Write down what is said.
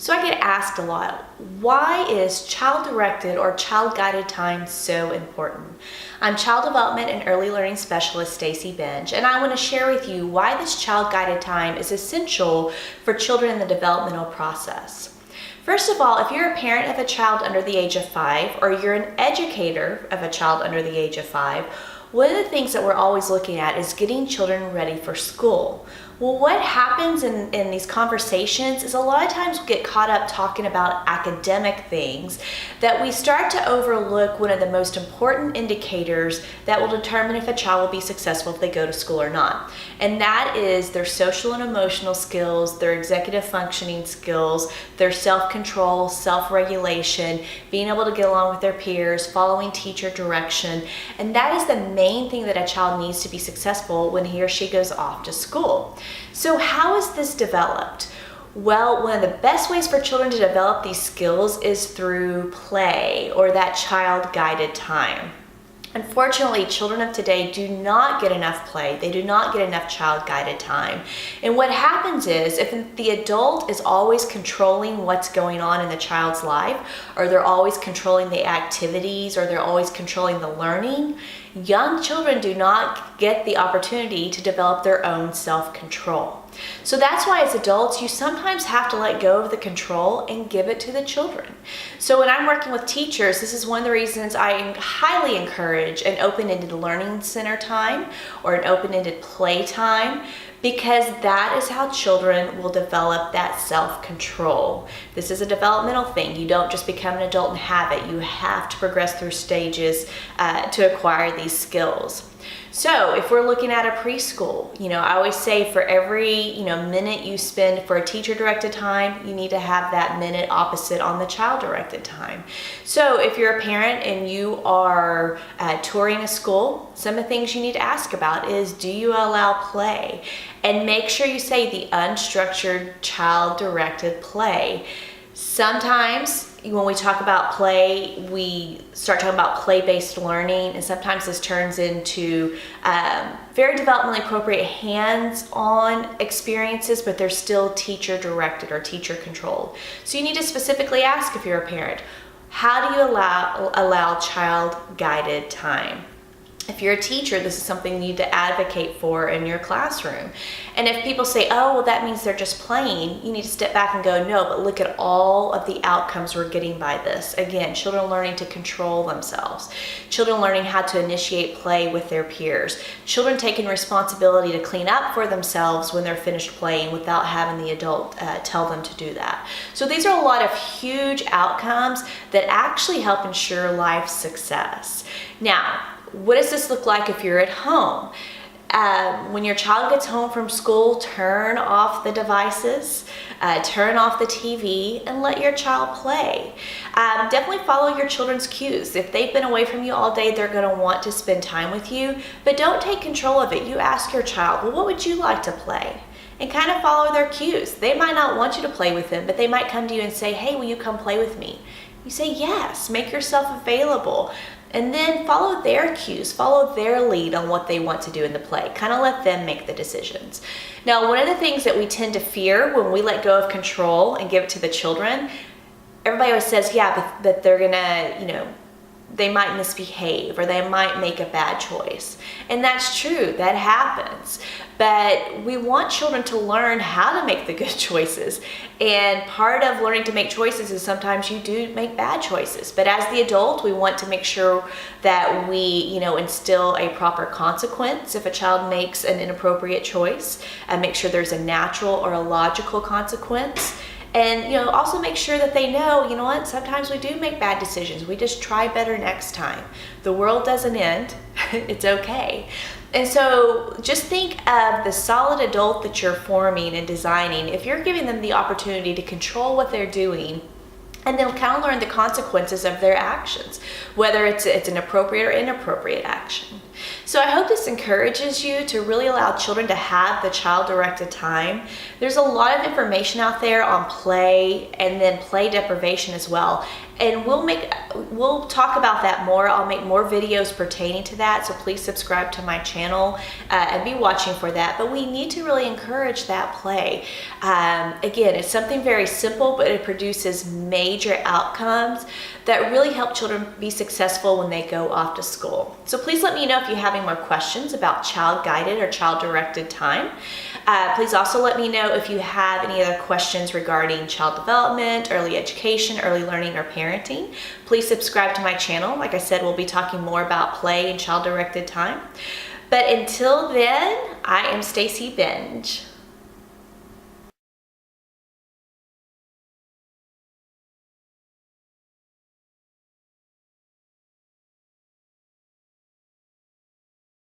So I get asked a lot, why is child-directed or child-guided time so important? I'm Child Development and Early Learning Specialist Stacy Benge, and I want to share with you why this child-guided time is essential for children in the developmental process. First of all, if you're a parent of a child under the age of 5, or you're an educator of a child under the age of 5, one of the things that we're always looking at is getting children ready for school. Well, what happens in these conversations is a lot of times we get caught up talking about academic things that we start to overlook one of the most important indicators that will determine if a child will be successful if they go to school or not. And that is their social and emotional skills, their executive functioning skills, their self-control, self-regulation, being able to get along with their peers, following teacher direction. And that is the main thing that a child needs to be successful when he or she goes off to school. So how is this developed? Well, one of the best ways for children to develop these skills is through play, or that child-guided time. Unfortunately, children of today do not get enough play. They do not get enough child-guided time. And what happens is, if the adult is always controlling what's going on in the child's life, or they're always controlling the activities, or they're always controlling the learning, young children do not get the opportunity to develop their own self-control. So that's why as adults, you sometimes have to let go of the control and give it to the children. So when I'm working with teachers, this is one of the reasons I highly encourage an open-ended learning center time or an open-ended play time, because that is how children will develop that self-control. This is a developmental thing. You don't just become an adult and have it. You have to progress through stages to acquire these skills. So if we're looking at a preschool, I always say for every, minute you spend for a teacher-directed time, you need to have that minute opposite on the child-directed time. So if you're a parent and you are touring a school, some of the things you need to ask about is, do you allow play? And make sure you say the unstructured child-directed play. Sometimes when we talk about play, we start talking about play-based learning, and sometimes this turns into very developmentally appropriate hands-on experiences, but they're still teacher-directed or teacher-controlled. So you need to specifically ask, if you're a parent, how do you allow child-guided time? If you're a teacher, this is something you need to advocate for in your classroom. And if people say, oh, well, that means they're just playing, you need to step back and go, no, but look at all of the outcomes we're getting by this. Again, children learning to control themselves, children learning how to initiate play with their peers, children taking responsibility to clean up for themselves when they're finished playing without having the adult tell them to do that. So these are a lot of huge outcomes that actually help ensure life success. Now, what does this look like if you're at home? When your child gets home from school, turn off the devices, turn off the TV, and let your child play. Definitely follow your children's cues. If they've been away from you all day, they're going to want to spend time with you, but don't take control of it. You ask your child, well, what would you like to play? And kind of follow their cues. They might not want you to play with them, but they might come to you and say, hey, will you come play with me? You say yes, make yourself available. And then follow their cues, follow their lead on what they want to do in the play. Kind of let them make the decisions. Now, one of the things that we tend to fear when we let go of control and give it to the children, everybody always says, yeah, but they're gonna, they might misbehave or they might make a bad choice. And that's true, that happens. But we want children to learn how to make the good choices. And part of learning to make choices is sometimes you do make bad choices. But as the adult, we want to make sure that we, instill a proper consequence if a child makes an inappropriate choice, and make sure there's a natural or a logical consequence. And also make sure that they know, what, sometimes we do make bad decisions. We just try better next time. The world doesn't end. It's okay. And so just think of the solid adult that you're forming and designing. If you're giving them the opportunity to control what they're doing, and they'll kind of learn the consequences of their actions, whether it's an appropriate or inappropriate action. So I hope this encourages you to really allow children to have the child-directed time. There's a lot of information out there on play and then play deprivation as well. And we'll talk about that more. I'll make more videos pertaining to that, so please subscribe to my channel and be watching for that. But we need to really encourage that play. Again, it's something very simple, but it produces major outcomes that really help children be successful when they go off to school. So please let me know if you have any more questions about child-guided or child-directed time. Please also let me know if you have any other questions regarding child development, early education, early learning, or parenting. Please subscribe to my channel. Like I said, we'll be talking more about play and child-directed time. But until then, I am Stacy Benge.